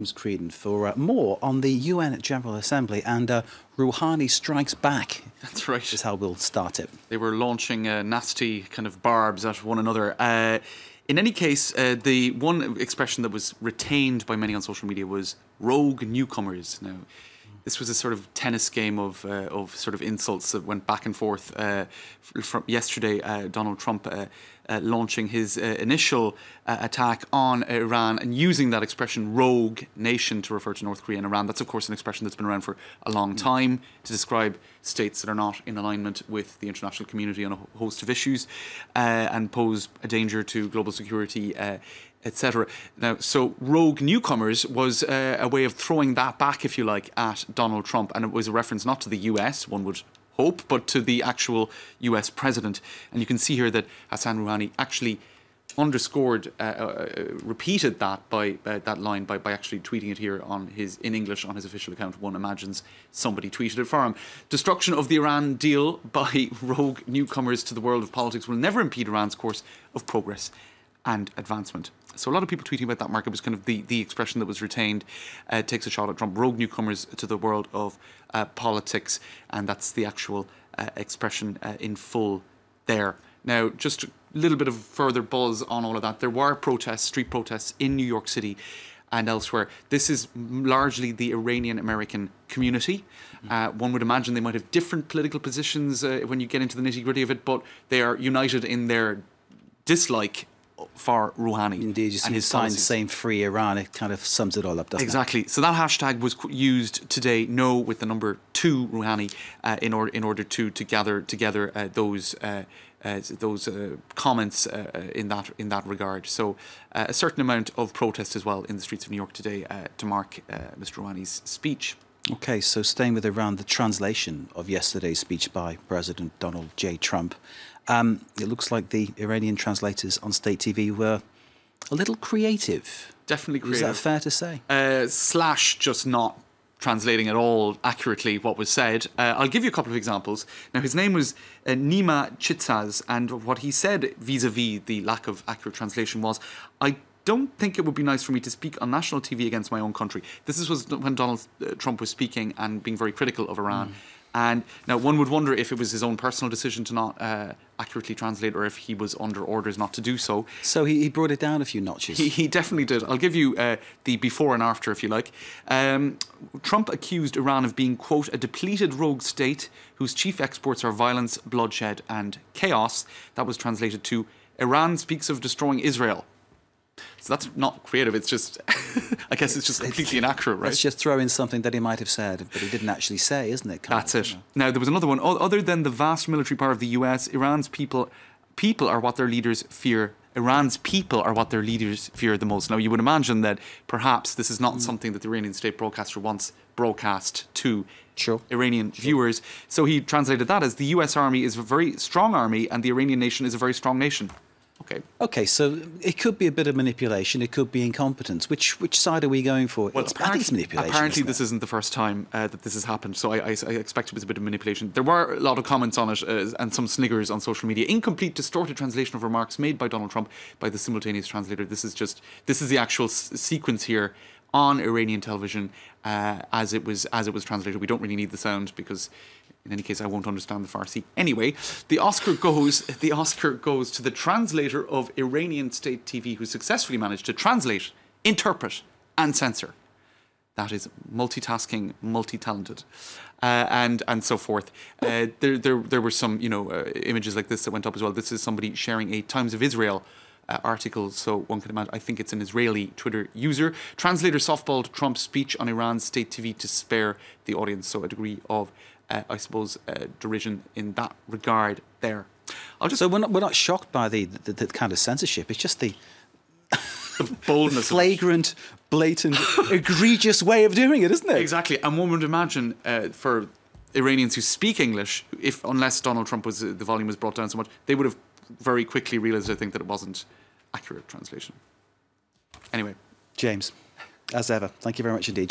Creedon for more on the UN General Assembly, and Rouhani strikes back. That's right. Is how we'll start it. They were launching nasty kind of barbs at one another. In any case, the one expression that was retained by many on social media was rogue newcomers. Now, this was a sort of tennis game of sort of insults that went back and forth. From yesterday, Donald Trump launching his initial attack on Iran and using that expression rogue nation to refer to North Korea and Iran. That's, of course, an expression that's been around for a long time to describe states that are not in alignment with the international community on a host of issues and pose a danger to global security, etc. Now, so rogue newcomers was a way of throwing that back, if you like, at Donald Trump. And it was a reference not to the US, one would hope, but to the actual US president. And you can see here that Hassan Rouhani actually underscored, repeated that by that line by actually tweeting it here in English on his official account. One imagines somebody tweeted it for him. Destruction of the Iran deal by rogue newcomers to the world of politics will never impede Iran's course of progress and advancement. So a lot of people tweeting about that, Mark. It was kind of the expression that was retained. Takes a shot at Trump. Rogue newcomers to the world of politics, and that's the actual expression in full there. Now, just a little bit of further buzz on all of that. There were protests, street protests in New York City and elsewhere. This is largely the Iranian American community. One would imagine they might have different political positions when you get into the nitty-gritty of it, but they are united in their dislike for Rouhani. Indeed, you see his sign saying "Free Iran." It kind of sums it all up, doesn't it? Exactly. So that hashtag was used today, no, with the number 2 Rouhani, in order to gather together those comments in that regard. So a certain amount of protest as well in the streets of New York today to mark Mr. Rouhani's speech. Okay, so staying with Iran, the translation of yesterday's speech by President Donald J. Trump. It looks like the Iranian translators on state TV were a little creative. Definitely creative. Is that fair to say? Slash just not translating at all accurately what was said. I'll give you a couple of examples. Now, his name was Nima Chitsaz, and what he said vis-a-vis the lack of accurate translation was, I don't think it would be nice for me to speak on national TV against my own country. This was when Donald Trump was speaking and being very critical of Iran. And now one would wonder if it was his own personal decision to not accurately translate, or if he was under orders not to do so. So he brought it down a few notches. He definitely did. I'll give you the before and after, if you like. Trump accused Iran of being, quote, a depleted rogue state whose chief exports are violence, bloodshed and chaos. That was translated to, Iran speaks of destroying Israel. So that's not creative, it's just, I guess it's just completely inaccurate, right? Let's just throw in something that he might have said, but he didn't actually say, isn't it? That's it. Now, there was another one. Other than the vast military power of the US, Iran's people are what their leaders fear. Iran's people are what their leaders fear the most. Now, you would imagine that perhaps this is not something that the Iranian state broadcaster wants broadcast to Iranian viewers. So he translated that as the US army is a very strong army and the Iranian nation is a very strong nation. Okay, so it could be a bit of manipulation, it could be incompetence. Which side are we going for? Well, apparently this isn't isn't the first time that this has happened, so I expect it was a bit of manipulation. There were a lot of comments on it and some sniggers on social media. Incomplete, distorted translation of remarks made by Donald Trump by the simultaneous translator. This is the actual sequence here on Iranian television as it was translated. We don't really need the sound because, in any case, I won't understand the Farsi. Anyway, the Oscar goes to the translator of Iranian state TV who successfully managed to translate, interpret, and censor. That is multitasking, multi-talented, and so forth. There were some images like this that went up as well. This is somebody sharing a Times of Israel article, so one can imagine. I think it's an Israeli Twitter user. Translator softballed Trump's speech on Iran's state TV to spare the audience. So a degree of I suppose, derision in that regard there. So we're not shocked by the kind of censorship. It's just the boldness, flagrant, blatant, egregious way of doing it, isn't it? Exactly. And one would imagine for Iranians who speak English, unless Donald Trump the volume was brought down so much, they would have very quickly realised, I think, that it wasn't accurate translation. Anyway, James, as ever, thank you very much indeed.